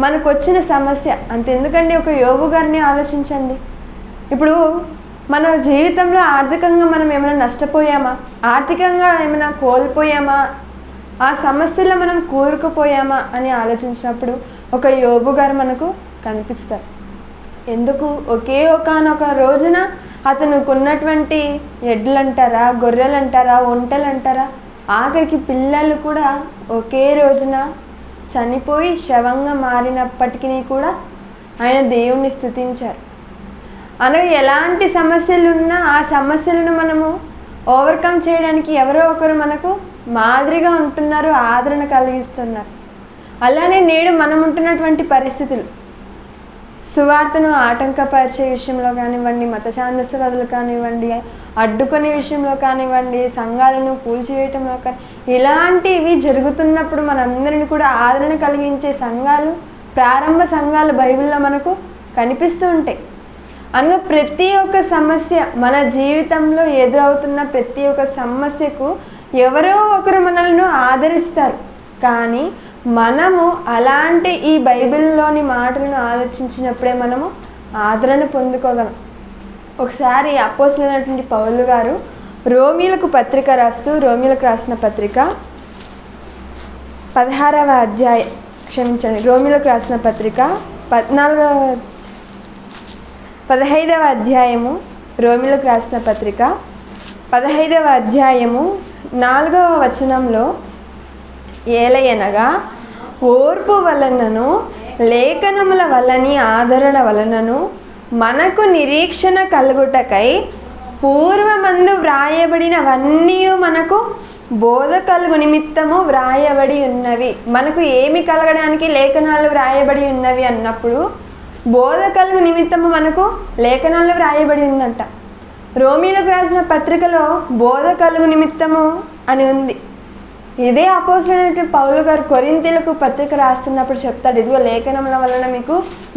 మనకు వచ్చిన సమస్య. అంతెందుకండి, ఒక యోబు గారిని ఆలోచించండి. ఇప్పుడు మన జీవితంలో ఆర్థికంగా మనం ఏమైనా నష్టపోయామా, ఆర్థికంగా ఏమైనా కోల్పోయామా, ఆ సమస్యలో మనం కూరుకుపోయామా అని ఆలోచించినప్పుడు ఒక యోబు గారు మనకు కనిపిస్తారు. ఎందుకు? ఒకానొక రోజున అతనికి ఉన్నటువంటి ఎడ్లంటారా, గొర్రెలంటారా, ఒంటెలంటారా, ఆఖరికి పిల్లలు కూడా ఒకే రోజున చనిపోయి శవంగా మారినప్పటికీ కూడా ఆయన దేవుణ్ణి స్తుతించారు. అనగా ఎలాంటి సమస్యలు ఉన్నా ఆ సమస్యలను మనము ఓవర్కమ్ చేయడానికి ఎవరో ఒకరు మనకు మాదిరిగా ఉంటున్నారు, ఆదరణ కలిగిస్తున్నారు. అలానే నేడు మనం ఉంటున్నటువంటి పరిస్థితులు, సువార్తను ఆటంకపరిచే విషయంలో కానివ్వండి, మత ఛాందసవాదులు కానివ్వండి, అడ్డుకునే విషయంలో కానివ్వండి, సంఘాలను కూల్చివేయటంలో కానీ, ఇలాంటివి జరుగుతున్నప్పుడు మనందరిని కూడా ఆదరణ కలిగించే సంఘాలు, ప్రారంభ సంఘాలు బైబిల్లో మనకు కనిపిస్తూ ఉంటాయి. అనగా ప్రతి ఒక్క సమస్య, మన జీవితంలో ఎదురవుతున్న ప్రతి ఒక్క సమస్యకు ఎవరో ఒకరు మనల్ని ఆదరిస్తారు. కానీ మనము అలాంటి ఈ బైబిల్లోని మాటలను ఆలోచించినప్పుడే మనము ఆదరణ పొందుకోగలం. ఒకసారి అపోస్తలుడైనటువంటి పౌలు గారు రోమీలకు రాసిన పత్రిక 16వ అధ్యాయం, రోమీలకు రాసిన పత్రిక 15వ అధ్యాయము, రోమీలకు రాసిన పత్రిక 15వ అధ్యాయము 4వ వచనంలో, ఏలయనగా ఓర్పు వలనను లేఖనముల వలని ఆదరణ వలనను మనకు నిరీక్షణ కలుగుటకై పూర్వమందు వ్రాయబడినవన్నీ మనకు బోధ కలుగు నిమిత్తము వ్రాయబడి ఉన్నవి. మనకు ఏమి కలగడానికి లేఖనాలు వ్రాయబడి ఉన్నవి అన్నప్పుడు బోధ కలుగు నిమిత్తము మనకు లేఖనాలు వ్రాయబడి ఉందంట. రోమీలకు రాసిన పత్రికలో బోధ కలుగు నిమిత్తము అని ఉంది. ఇదే అపోస్తలుడైనటువంటి పౌలు గారు కొరింథీయులకు పత్రిక రాస్తున్నప్పుడు చెప్తాడు, ఇదిగో లేఖనముల వలన మీకు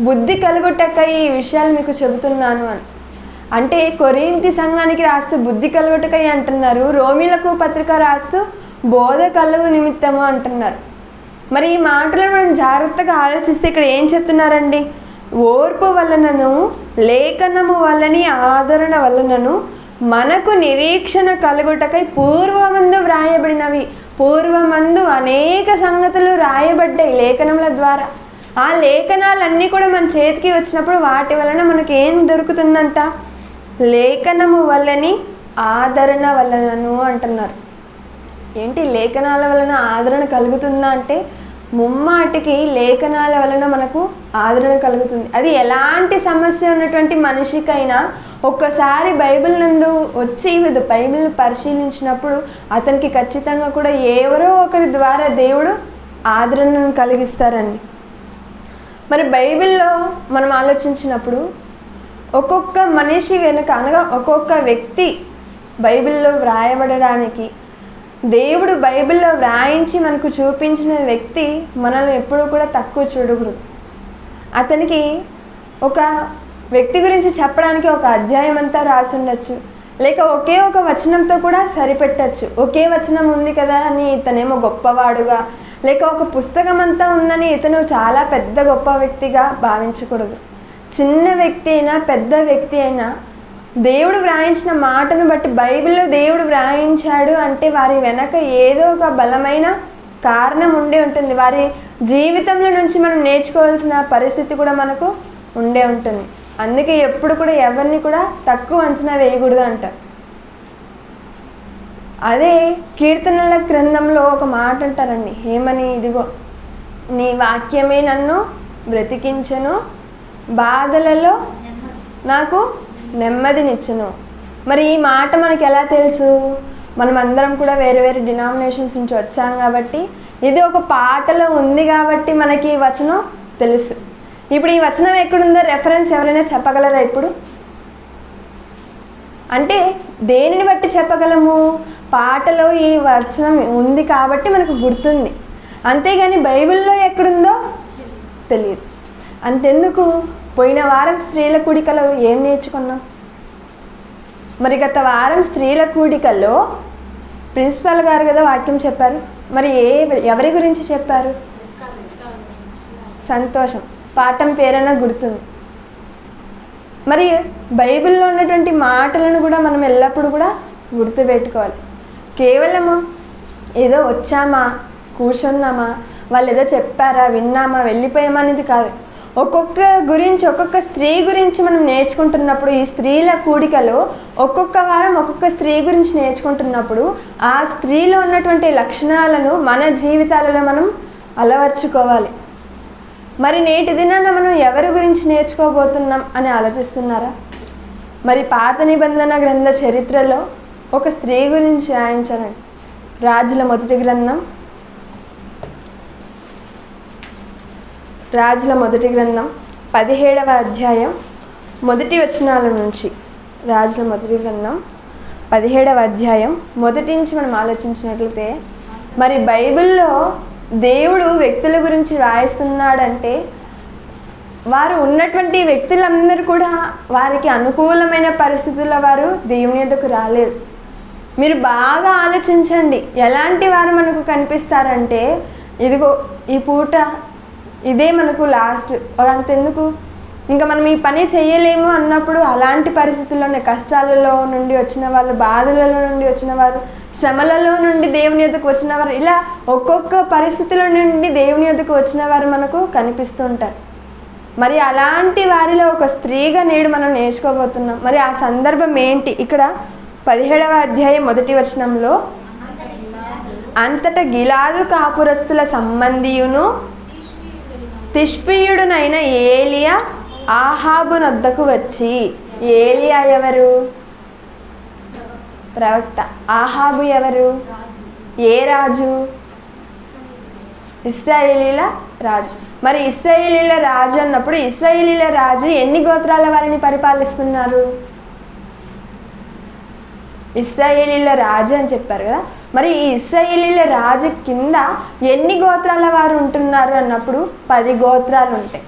బుద్ధి కలుగుటకై ఈ విషయాలు మీకు చెబుతున్నాను అని. అంటే కొరింథీ సంఘానికి రాస్తూ బుద్ధి కలుగుటకై అంటున్నారు, రోమీలకు పత్రిక రాస్తూ బోధ కలుగు నిమిత్తము అంటున్నారు. మరి ఈ మాటలను మనం జాగ్రత్తగా ఆలోచిస్తే ఇక్కడ ఏం చెప్తున్నారండి? ఓర్పు వలనను లేఖనము వలని ఆదరణ వలనను మనకు నిరీక్షణ కలుగుటకై పూర్వమందు వ్రాయబడినవి. పూర్వమందు అనేక సంగతులు రాయబడ్డాయి లేఖనముల ద్వారా. ఆ లేఖనాలన్నీ కూడా మన చేతికి వచ్చినప్పుడు వాటి వలన మనకి ఏం దొరుకుతుందంట? లేఖనము వలని ఆదరణ వలనను అంటున్నారు. ఏంటి లేఖనాల వలన ఆదరణ కలుగుతుందా అంటే, ముమ్మాటికి లేఖనాల వలన మనకు ఆదరణ కలుగుతుంది. అది ఎలాంటి సమస్య ఉన్నటువంటి మనిషికైనా ఒక్కసారి బైబిల్ నందు వచ్చి బైబిల్ని పరిశీలించినప్పుడు అతనికి ఖచ్చితంగా కూడా ఎవరో ఒకరి ద్వారా దేవుడు ఆదరణను కలిగిస్తారండి. మరి బైబిల్లో మనం ఆలోచించినప్పుడు ఒక్కొక్క మనిషి వెనుక, అనగా ఒక్కొక్క వ్యక్తి బైబిల్లో వ్రాయబడడానికి దేవుడు బైబిల్లో వ్రాయించి మనకు చూపించిన వ్యక్తి మనల్ని ఎప్పుడూ కూడా తక్కువ చూడకూడదు. అతనికి ఒక వ్యక్తి గురించి చెప్పడానికి ఒక అధ్యాయం అంతా రాసి ఉండొచ్చు, లేక ఒకే ఒక వచనంతో కూడా సరిపెట్టచ్చు. ఒకే వచనం ఉంది కదా అని ఇతనేమో గొప్పవాడుగా, లేక ఒక పుస్తకం అంతా ఉందని ఇతను చాలా పెద్ద గొప్ప వ్యక్తిగా భావించకూడదు. చిన్న వ్యక్తి అయినా పెద్ద వ్యక్తి అయినా దేవుడు వ్రాయించిన మాటను బట్టి, బైబిల్లో దేవుడు వ్రాయించాడు అంటే వారి వెనక ఏదో ఒక బలమైన కారణం ఉండే ఉంటుంది. వారి జీవితంలో నుంచి మనం నేర్చుకోవాల్సిన పరిస్థితి కూడా మనకు ఉండే ఉంటుంది. అందుకే ఎప్పుడు కూడా ఎవరిని కూడా తక్కువ అంచనా వేయకూడదు అంటారు. అదే కీర్తనల గ్రంథంలో ఒక మాట అంటారండి, ఏమని? ఇదిగో నీ వాక్యమే నన్ను బ్రతికించను, బాధలలో నాకు నెమ్మదినిచ్చును. మరి ఈ మాట మనకి ఎలా తెలుసు? మనం అందరం కూడా వేరే వేరే డినామినేషన్స్ నుంచి వచ్చాం కాబట్టి, ఇది ఒక పాటలో ఉంది కాబట్టి మనకి ఈ వచనం తెలుసు. ఇప్పుడు ఈ వచనం ఎక్కడుందో రెఫరెన్స్ ఎవరైనా చెప్పగలరా? ఇప్పుడు అంటే దేనిని బట్టి చెప్పగలము? పాటలో ఈ వచనం ఉంది కాబట్టి మనకు గుర్తుంది, అంతేగాని బైబిల్లో ఎక్కడుందో తెలియదు. అంతెందుకు, పోయిన వారం స్త్రీల కూడికలో ఏం నేర్చుకున్నాం? మరి గత వారం స్త్రీల కూడికల్లో ప్రిన్సిపాల్ గారు కదా వాక్యం చెప్పారు. మరి ఎవరి గురించి చెప్పారు? సంతోషం. పాఠం పేరైనా గుర్తుంది. మరి బైబిల్లో ఉన్నటువంటి మాటలను కూడా మనం ఎల్లప్పుడూ కూడా గుర్తుపెట్టుకోవాలి. కేవలము ఏదో వచ్చామా, కూర్చున్నామా, వాళ్ళు ఏదో చెప్పారా, విన్నామా, వెళ్ళిపోయామా అనేది కాదు. ఒక్కొక్క స్త్రీ గురించి మనం నేర్చుకుంటున్నప్పుడు, ఈ స్త్రీల కూడికలో ఒక్కొక్క వారం ఒక్కొక్క స్త్రీ గురించి నేర్చుకుంటున్నప్పుడు ఆ స్త్రీలో ఉన్నటువంటి లక్షణాలను మన జీవితాలలో మనం అలవర్చుకోవాలి. మరి నేటి దినాన మనం ఎవరి గురించి నేర్చుకోబోతున్నాం అని ఆలోచిస్తున్నారా? మరి పాత నిబంధన గ్రంథ చరిత్రలో ఒక స్త్రీ గురించి రాయించారండి. రాజుల మొదటి గ్రంథం 17వ అధ్యాయం మొదటి వచనాల నుంచి. రాజుల మొదటి గ్రంథం 17వ అధ్యాయం మొదటి నుంచి మనం ఆలోచించినట్లయితే, మరి బైబిల్లో దేవుడు వ్యక్తుల గురించి రాయిస్తున్నాడంటే వారు ఉన్నటువంటి వ్యక్తులందరూ కూడా వారికి అనుకూలమైన పరిస్థితుల్లో వారు దేవుని యొద్దకు రాలేదు. మీరు బాగా ఆలోచించండి, ఎలాంటి వారు మనకు కనిపిస్తారంటే, ఇదిగో ఈ పూట ఇదే మనకు లాస్ట్, అంతెందుకు ఇంకా మనం ఈ పని చేయలేము అన్నప్పుడు అలాంటి పరిస్థితుల్లోనే కష్టాలలో నుండి వచ్చిన వాళ్ళు, బాధలలో నుండి వచ్చిన వారు, శ్రమలలో నుండి దేవుని యొద్దకు వచ్చిన వారు, ఇలా ఒక్కొక్క పరిస్థితుల నుండి దేవుని యొద్దకు వచ్చిన వారు మనకు కనిపిస్తూ ఉంటారు. మరి అలాంటి వారిలో ఒక స్త్రీగా నేడు మనం నేర్చుకోబోతున్నాం. మరి ఆ సందర్భం ఏంటి? ఇక్కడ 17వ అధ్యాయం మొదటి వచనంలో, అంతటా గిలాదు కాపురస్తుల సంబంధియును తిష్బీయుడునైన ఏలియా ఆహాబు నొద్దకు వచ్చి. ఏలియా ఎవరు? ప్రవక్త. ఆహాబు ఎవరు? ఏ రాజు? ఇశ్రాయేలీల రాజు. మరి ఇశ్రాయేలీల రాజు అన్నప్పుడు ఇశ్రాయేలీల రాజు ఎన్ని గోత్రాల వారిని పరిపాలిస్తున్నారు? ఇశ్రాయేలీల రాజు అని చెప్పారు కదా. మరి ఈ ఇశ్రాయేలీల రాజు కింద ఎన్ని గోత్రాల వారు ఉంటున్నారు అన్నప్పుడు 10 గోత్రాలు ఉంటాయి.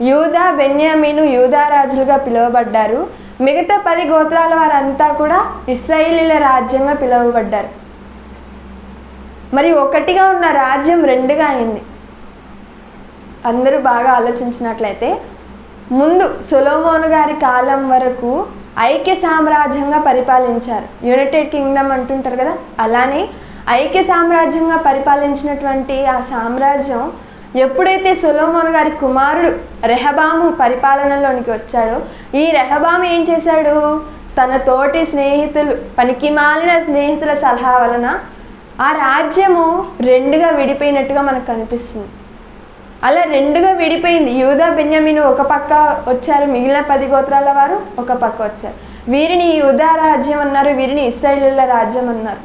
యూదా, బెన్యామీను యూదా రాజులుగా పిలువబడ్డారు. మిగతా 10 గోత్రాల వారంతా కూడా ఇశ్రాయేలీల రాజ్యంగా పిలువబడ్డారు. మరి ఒకటిగా ఉన్న రాజ్యం 2గా అయింది. అందరూ బాగా ఆలోచించినట్లయితే, ముందు సొలొమోను గారి కాలం వరకు ఐక్య సామ్రాజ్యంగా పరిపాలించారు. యునైటెడ్ కింగ్డమ్ అంటుంటారు కదా, అలానే ఐక్య సామ్రాజ్యంగా పరిపాలించినటువంటి ఆ సామ్రాజ్యం ఎప్పుడైతే సొలొమోను గారి కుమారుడు రెహబాము పరిపాలనలోనికి వచ్చాడో, ఈ రెహబాము ఏం చేశాడు? తన తోటి స్నేహితులు, పనికిమాలిన స్నేహితుల సలహా వలన ఆ రాజ్యము 2గా విడిపోయినట్టుగా మనకు కనిపిస్తుంది. అలా 2గా విడిపోయింది. యూదా, బెన్యామీను ఒక పక్క వచ్చారు, మిగిలిన 10 గోత్రాల వారు ఒక పక్క వచ్చారు. వీరిని యూదా రాజ్యం అన్నారు, వీరిని ఇశ్రాయేలీల రాజ్యం అన్నారు.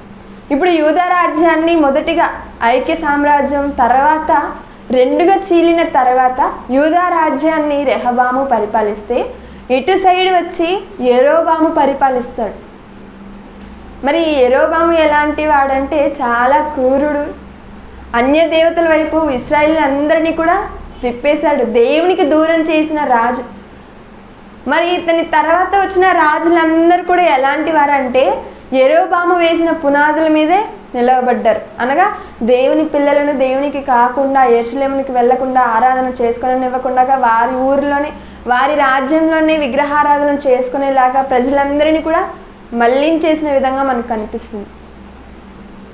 ఇప్పుడు యూదా రాజ్యాన్ని మొదటిగా ఐక్య సామ్రాజ్యం తర్వాత 2గా చీలిన తర్వాత యూదా రాజ్యాన్ని రెహబాము పరిపాలిస్తే, ఇటు సైడ్ వచ్చి యెరోబాము పరిపాలిస్తాడు. మరి యెరోబాము ఎలాంటి వాడంటే చాలా క్రూరుడు. అన్య దేవతల వైపు ఇశ్రాయేలు అందరినీ కూడా తిప్పేశాడు. దేవునికి దూరం చేసిన రాజు. మరి ఇతని తర్వాత వచ్చిన రాజులందరూ కూడా ఎలాంటి వారంటే యెరోబాము వేసిన పునాదుల మీదే నిలవబడ్డారు. అనగా దేవుని పిల్లలను దేవునికి కాకుండా, యెరూషలేమునికి వెళ్లకుండా, ఆరాధన చేసుకునివ్వకుండా, వారి ఊరిలోనే వారి రాజ్యంలోనే విగ్రహారాధన చేసుకునేలాగా ప్రజలందరినీ కూడా మళ్లించేసిన విధంగా మనకు కనిపిస్తుంది.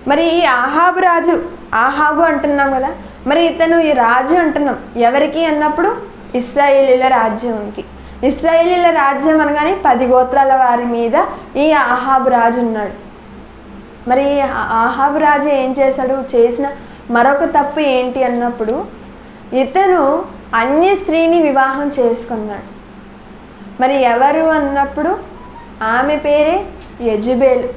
మరి ఈ ఆహాబు రాజు, ఆహాబు అంటున్నాం కదా, మరి ఇతను ఈ రాజు అంటున్నాం ఎవరికి అన్నప్పుడు ఇశ్రాయేలీల రాజ్యానికి. ఇశ్రాయేలీల రాజ్యం అనగానే 10 గోత్రాల వారి మీద ఈ ఆహాబు రాజు ఉన్నాడు. మరి ఆహాబు రాజు ఏం చేశాడు? చేసిన మరొక తప్పు ఏంటి అన్నప్పుడు, ఇతను అన్య స్త్రీని వివాహం చేసుకున్నాడు. మరి ఎవరు అన్నప్పుడు ఆమె పేరే యెజబెలు.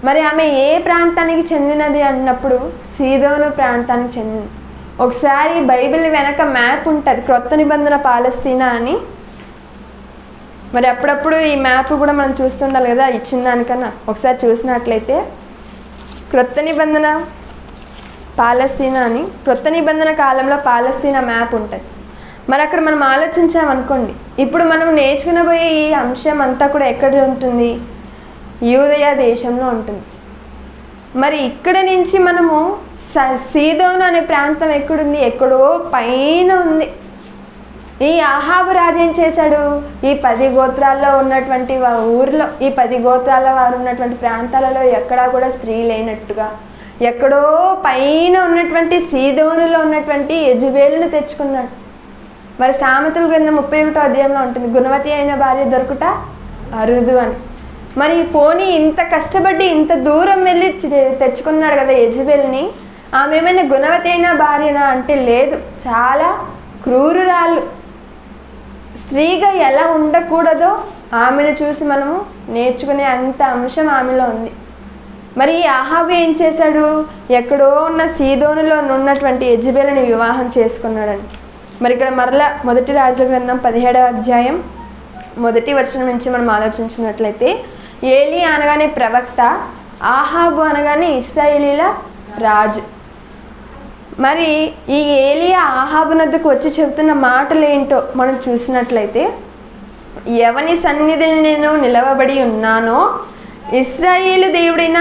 మరి ఆమె ఏ ప్రాంతానికి చెందినది అన్నప్పుడు సీదోను ప్రాంతానికి చెందింది. ఒకసారి బైబిల్ వెనక మ్యాప్ ఉంటుంది, క్రొత్త నిబంధన పాలస్తీనా అని. మరి అప్పుడప్పుడు ఈ మ్యాప్ కూడా మనం చూస్తుండాలి కదా, ఇచ్చిన దానికన్నా ఒకసారి చూసినట్లయితే క్రొత్త నిబంధన పాలస్తీనా అని, క్రొత్త నిబంధన కాలంలో పాలస్తీనా మ్యాప్ ఉంటుంది. మరి అక్కడ మనం ఆలోచించామనుకోండి, ఇప్పుడు మనం నేర్చుకునబోయే ఈ అంశం అంతా కూడా ఎక్కడ ఉంటుంది? యూదయ దేశంలో ఉంటుంది. మరి ఇక్కడ నుంచి మనము సీదోను అనే ప్రాంతం ఎక్కడుంది? ఎక్కడో పైన ఉంది. ఈ ఆహాబు రాజు ఏం చేశాడు? ఈ 10 గోత్రాల్లో ఉన్నటువంటి ఊరిలో, ఈ 10 గోత్రాల వారు ఉన్నటువంటి ప్రాంతాలలో ఎక్కడా కూడా స్త్రీ లేనట్టుగా, ఎక్కడో పైన ఉన్నటువంటి సీదోనులో ఉన్నటువంటి యెజబెలును తెచ్చుకున్నాడు. మరి సామెతల గ్రంథం 31వ అధ్యాయంలో ఉంటుంది, గుణవతి అయిన భార్య దొరుకుట అరుదు అని. మరి పోనీ ఇంత కష్టపడి ఇంత దూరం వెళ్ళి తెచ్చుకున్నాడు కదా యెజబెలుని, ఆమె ఏమైనా గుణవతి అయిన భార్యనా అంటే లేదు, చాలా క్రూరురాళ్ళు. స్త్రీగా ఎలా ఉండకూడదో ఆమెను చూసి మనము నేర్చుకునే అంత అంశం ఆమెలో ఉంది. మరి ఆహాబు ఏం చేశాడు? ఎక్కడో ఉన్న సీదోనులో ఉన్నటువంటి యెజబెలుని వివాహం చేసుకున్నాడని. మరి ఇక్కడ మరలా 1 రాజుల గ్రంథం 17వ అధ్యాయం 1వ వచనం నుంచి మనం ఆలోచించినట్లయితే, ఏలీ అనగానే ప్రవక్త, ఆహాబు అనగానే ఇశ్రాయేలీల రాజు. మరి ఈ ఏలియా ఆహాబు నద్దకు వచ్చి చెబుతున్న మాటలు ఏంటో మనం చూసినట్లయితే, ఎవని సన్నిధిని నేను నిలవబడి ఉన్నానో ఇశ్రాయేలు దేవుడైన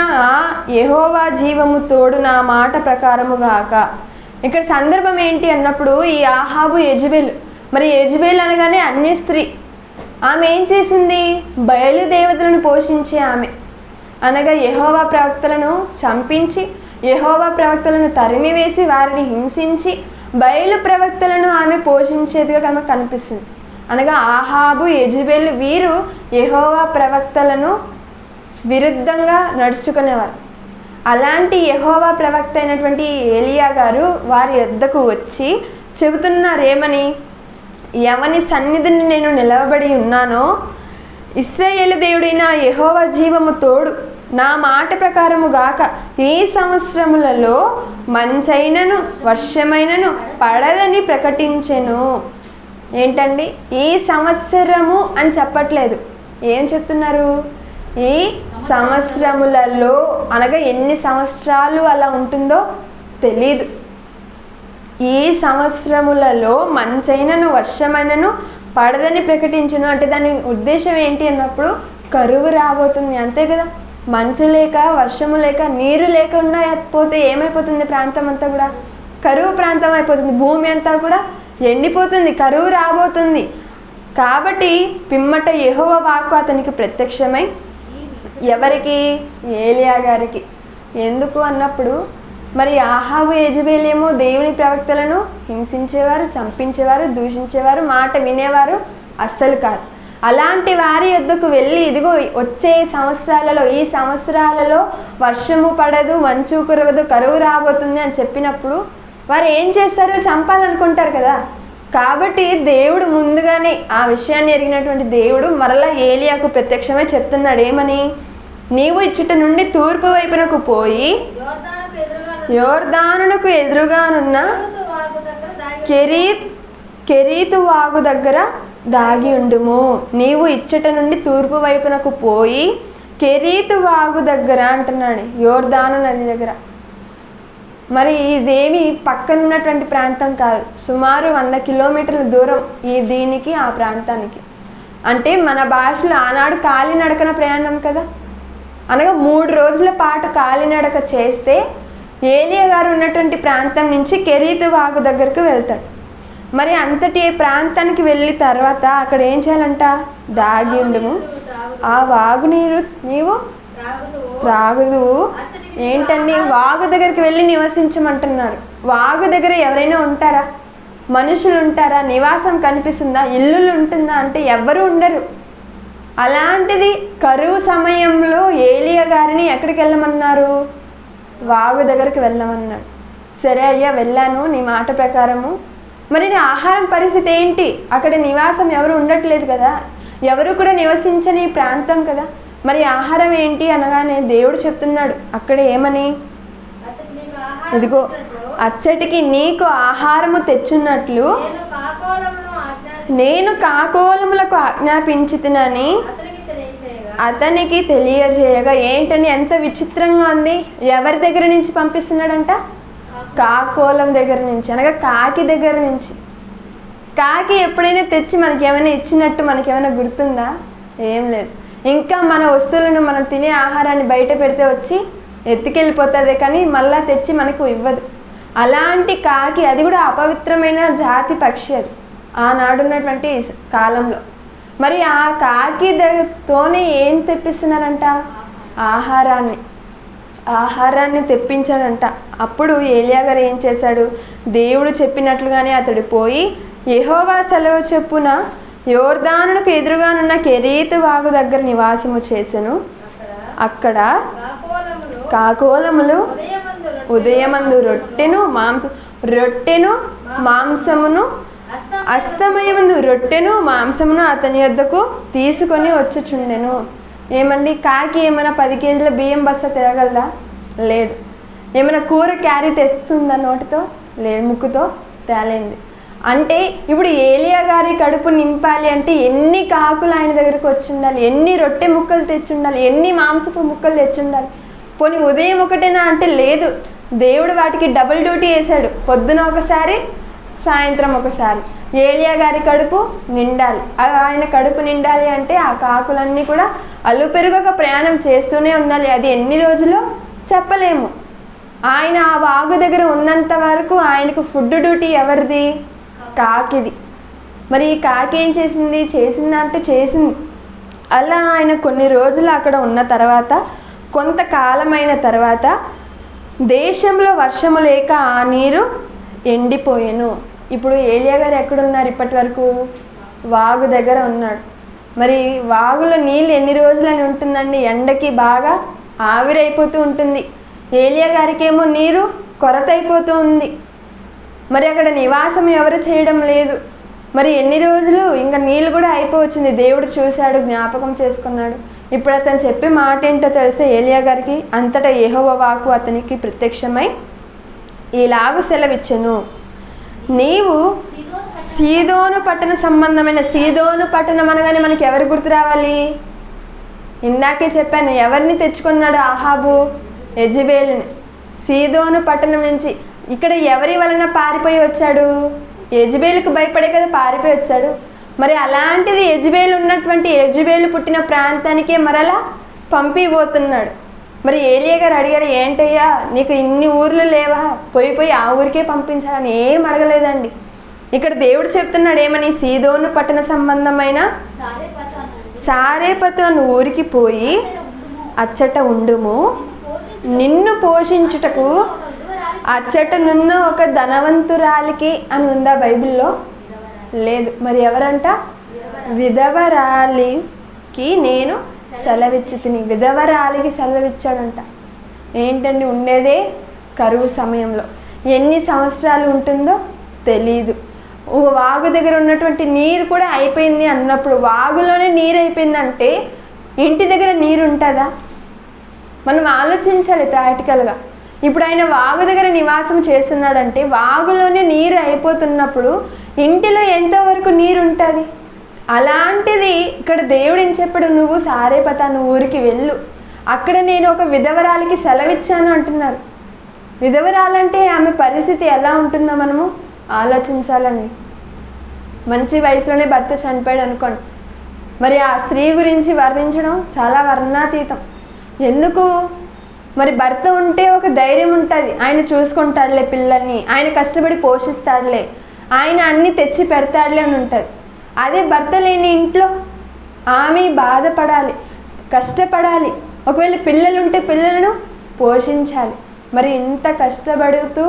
యెహోవా జీవము తోడు నా మాట ప్రకారముగాక. ఇక్కడ సందర్భం ఏంటి అన్నప్పుడు, ఈ ఆహాబు యెజబెలు. మరి యెజబెలు అనగానే అన్య స్త్రీ. ఆమె ఏం చేసింది? బయలు దేవతలను పోషించే ఆమె, అనగా యెహోవా ప్రవక్తలను చంపించి, యెహోవా ప్రవక్తలను తరిమివేసి వారిని హింసించి బయలు ప్రవక్తలను ఆమె పోషించేదిగా ఆమెకు కనిపిస్తుంది. అనగా ఆహాబు యెజబెలు వీరు యెహోవా ప్రవక్తలను విరుద్ధంగా నడుచుకునేవారు. అలాంటి యెహోవా ప్రవక్త అయినటువంటి ఏలియా గారు వారి యొద్దకు వచ్చి చెబుతున్నారు ఏమని? ఎవని సన్నిధిని నేను నిలవబడి ఉన్నానో ఇశ్రాయేలు దేవుడైన యెహోవా జీవము తోడు నా మాట ప్రకారము గాక, ఈ సంవత్సరములలో మంచైనను వర్షమైనను పడదని ప్రకటించెను. ఏంటండి? ఈ సంవత్సరము అని చెప్పట్లేదు. ఏం చెప్తున్నారు? ఈ సంవత్సరములలో, అనగా ఎన్ని సంవత్సరాలు అలా ఉంటుందో తెలీదు. ఈ సంవత్సరములలో మంచైనను వర్షమైనను పడదని ప్రకటించును అంటే దాని ఉద్దేశం ఏంటి అన్నప్పుడు, కరువు రాబోతుంది, అంతే కదా. మంచు లేక, వర్షము లేక, నీరు లేకుండా పోతే ఏమైపోతుంది? ప్రాంతం అంతా కూడా కరువు ప్రాంతం అయిపోతుంది. భూమి అంతా కూడా ఎండిపోతుంది, కరువు రాబోతుంది. కాబట్టి పిమ్మట యెహోవా వాక్కు అతనికి ప్రత్యక్షమై, ఎవరికి? ఏలియా గారికి. ఎందుకు అన్నప్పుడు, మరి ఆహాబు యెజబెలేమో దేవుని ప్రవక్తలను హింసించేవారు, చంపించేవారు, దూషించేవారు, మాట వినేవారు అస్సలు కాదు. అలాంటి వారి యొద్దకు వెళ్ళి, ఇదిగో వచ్చే సంవత్సరాలలో, ఈ సంవత్సరాలలో వర్షము పడదు, మంచు కురవదు, కరువు రాబోతుంది అని చెప్పినప్పుడు వారు ఏం చేస్తారు? చంపాలనుకుంటారు కదా. కాబట్టి దేవుడు ముందుగానే ఆ విషయాన్ని ఎరిగినటువంటి దేవుడు మరలా ఏలియాకు ప్రత్యక్షమై చెప్తున్నాడు ఏమని? నీవు ఇచ్చట నుండి తూర్పు వైపునకు పోయి యోర్దానునకు ఎదురుగానున్న కెరీతు వాగు దగ్గర దాగి ఉండుము. నీవు ఇచ్చట నుండి తూర్పు వైపునకు పోయి కెరీతు వాగు దగ్గర అంటున్నాడు, యోర్దాను నది దగ్గర. మరి ఇదేమి పక్కనున్నటువంటి ప్రాంతం కాదు, సుమారు 100 కిలోమీటర్ల దూరం దీనికి ఆ ప్రాంతానికి. అంటే మన భాషలో ఆనాడు కాలినడకన ప్రయాణం కదా, అనగా 3 రోజుల పాటు కాలినడక చేస్తే ఏలియా గారు ఉన్నటువంటి ప్రాంతం నుంచి కెరీతు వాగు దగ్గరకు వెళ్తాడు. మరి అంతటి ప్రాంతానికి వెళ్ళిన తర్వాత అక్కడ ఏం చేయాలంట? దాగి ఉండుము, ఆ వాగు నీరు నీవు త్రాగుదు. ఏంటండి? వాగు దగ్గరికి వెళ్ళి నివసించమంటున్నారు. వాగు దగ్గర ఎవరైనా ఉంటారా? మనుషులు ఉంటారా? నివాసం కనిపిస్తుందా? ఇల్లులు ఉంటుందా అంటే ఎవ్వరూ ఉండరు. అలాంటిది కరువు సమయంలో ఏలియా గారిని ఎక్కడికి వెళ్ళమన్నారు? వాగు దగ్గరికి వెళ్ళమన్నాడు. సరే అయ్యా, వెళ్ళాను నీ మాట ప్రకారము. మరి నీ ఆహారం పరిస్థితి ఏంటి? అక్కడ నివాసం ఎవరు ఉండట్లేదు కదా, ఎవరు కూడా నివసించని ప్రాంతం కదా. మరి ఆహారం ఏంటి అనగానే దేవుడు చెప్తున్నాడు అక్కడ ఏమని? ఇదిగో అచ్చటికి నీకు ఆహారము తెచ్చున్నట్లు నేను కాకోలములకు ఆజ్ఞాపించితినని అతనికి తెలియజేయగా. ఏంటని? ఎంత విచిత్రంగా ఉంది. ఎవరి దగ్గర నుంచి పంపిస్తున్నాడంట? కాకోలం దగ్గర నుంచి, అనగా కాకి దగ్గర నుంచి. కాకి ఎప్పుడైనా తెచ్చి మనకి ఏమైనా ఇచ్చినట్టు మనకేమైనా గుర్తుందా? ఏం లేదు. ఇంకా మన వస్తువులను, మనం తినే ఆహారాన్ని బయట పెడితే వచ్చి ఎత్తుకెళ్ళిపోతుంది కానీ మళ్ళా తెచ్చి మనకు ఇవ్వదు. అలాంటి కాకి, అది కూడా అపవిత్రమైన జాతి పక్షి, అది ఆనాడున్నటువంటి కాలంలో. మరి ఆ కాకి తోనే ఏం తెప్పిస్తున్నారంట? ఆహారాన్ని తెప్పించాడంట. అప్పుడు ఏలియా గారు ఏం చేశాడు? దేవుడు చెప్పినట్లుగానే అతడు పోయి యెహోవా సెలవు చొప్పున యోర్దానుకు ఎదురుగానున్న కెరీతు వాగు దగ్గర నివాసము చేసెను. అక్కడ కాకోలములు ఉదయమందు రొట్టెను మాంసమును అస్తమయమందు రొట్టెను మాంసమును అతని యొద్దకు తీసుకొని వచ్చుచుండెను. ఏమండి, కాకి ఏమైనా 10 కేజీల బియ్యం బస్తా తిరగలదా? లేదు. ఏమైనా కూర క్యారీ తెస్తుందా నోటితో? లేదు, ముక్కుతో తేలేంది. అంటే ఇప్పుడు ఏలియా గారి కడుపు నింపాలి అంటే ఎన్ని కాకులు ఆయన దగ్గరకు వచ్చి ఉండాలి, ఎన్ని రొట్టె ముక్కలు తెచ్చి ఉండాలి, ఎన్ని మాంసపు ముక్కలు తెచ్చి ఉండాలి. పోనీ ఉదయం ఒకటేనా అంటే లేదు, దేవుడు వాటికి డబుల్ డ్యూటీ వేశాడు. పొద్దున ఒకసారి, సాయంత్రం ఒకసారి. ఏలియా గారి కడుపు నిండాలి. ఆయన కడుపు నిండాలి అంటే ఆ కాకులన్నీ కూడా అలుపెరుగక ప్రయాణం చేస్తూనే ఉండాలి. అది ఎన్ని రోజులో చెప్పలేము. ఆయన ఆ వాగు దగ్గర ఉన్నంత వరకు ఆయనకు ఫుడ్ డ్యూటీ ఎవరిది? కాకిది. మరి ఈ కాకి ఏం చేసింది? చేసిందంటే చేసింది. అలా ఆయన కొన్ని రోజులు అక్కడ ఉన్న తర్వాత, కొంతకాలమైన తర్వాత దేశంలో వర్షము లేక ఆ నీరు ఎండిపోయెను. ఇప్పుడు ఏలియా గారు ఎక్కడున్నారు? ఇప్పటి వరకు వాగు దగ్గర ఉన్నాడు. మరి వాగులో నీళ్ళు ఎన్ని రోజులని ఉంటుందండి? ఎండకి బాగా ఆవిరైపోతూ ఉంటుంది. ఏలియా గారికి ఏమో నీరు కొరత అయిపోతూ ఉంది. మరి అక్కడ నివాసం ఎవరు చేయడం లేదు. మరి ఎన్ని రోజులు? ఇంకా నీళ్ళు కూడా అయిపోవచ్చింది. దేవుడు చూశాడు, జ్ఞాపకం చేసుకున్నాడు. ఇప్పుడు అతను చెప్పే మాట ఏంటో తెలిసే ఏలియా గారికి? అంతటా యెహోవా వాక్కు అతనికి ప్రత్యక్షమై ఇలాగు సెలవిచ్చెను, నీవు సీదోను పట్టణ సంబంధమైన, సీదోను పట్టణం అనగానే మనకి ఎవరు గుర్తు రావాలి? ఇందాకే చెప్పాను, ఎవరిని తెచ్చుకున్నాడు అహాబు? యెజెబెలుని. సీదోను పట్టణం నుంచి ఇక్కడ ఎవరి వలన పారిపోయి వచ్చాడు? యెజెబెలుకు భయపడే కదా పారిపోయి వచ్చాడు. మరి అలాంటిది యెజెబెలు ఉన్నటువంటి, యెజెబెలు పుట్టిన ప్రాంతానికే మరలా పంపిపోతున్నాడు. మరి ఏలియా గారు అడిగాడు, ఏంటయ్యా నీకు ఇన్ని ఊర్లు లేవా? పోయి ఆ ఊరికే పంపించాలని ఏం అడగలేదండి. ఇక్కడ దేవుడు చెప్తున్నాడు ఏమని? సీదోను పట్టణ సంబంధమైన సారేపతు అను ఊరికి పోయి అచ్చట ఉండుము, నిన్ను పోషించుటకు అచ్చటనున్న ఒక ధనవంతురాలికి అని ఉందా బైబిల్లో? లేదు. మరి ఎవరంట? విధవరాలికి నేను సెలవిచ్చి తిని. విధవరాలికి సెలవిచ్చాడంట. ఏంటండి? ఉండేదే కరువు సమయంలో. ఎన్ని సంవత్సరాలు ఉంటుందో తెలీదు. వాగు దగ్గర ఉన్నటువంటి నీరు కూడా అయిపోయింది అన్నప్పుడు, వాగులోనే నీరు అయిపోయిందంటే ఇంటి దగ్గర నీరు ఉంటుందా? మనం ఆలోచించాలి ప్రాక్టికల్గా. ఇప్పుడు ఆయన వాగు దగ్గర నివాసం చేస్తున్నాడంటే, వాగులోనే నీరు అయిపోతున్నప్పుడు ఇంటిలో ఎంతవరకు నీరు ఉంటుంది? అలాంటిది ఇక్కడ దేవుడు ఏం చెప్పాడు? నువ్వు సారేపత అను ఊరికి వెళ్ళు, అక్కడ నేను ఒక విధవరాలికి సెలవిచ్చాను అంటున్నారు. విధవరాలంటే ఆమె పరిస్థితి ఎలా ఉంటుందో మనము ఆలోచించాలండి. మంచి వయసులోనే భర్త చనిపోయాడు అనుకోండి, మరి ఆ స్త్రీ గురించి వర్ణించడం చాలా వర్ణాతీతం. ఎందుకు? మరి భర్త ఉంటే ఒక ధైర్యం ఉంటుంది, ఆయన చూసుకుంటాడులే పిల్లల్ని, ఆయన కష్టపడి పోషిస్తాడులే, ఆయన అన్నీ తెచ్చి పెడతాడులే అని ఉంటుంది. అదే భర్త లేని ఇంట్లో ఆమె బాధపడాలి, కష్టపడాలి. ఒకవేళ పిల్లలు ఉంటే పిల్లలను పోషించాలి. మరి ఇంత కష్టపడుతూ,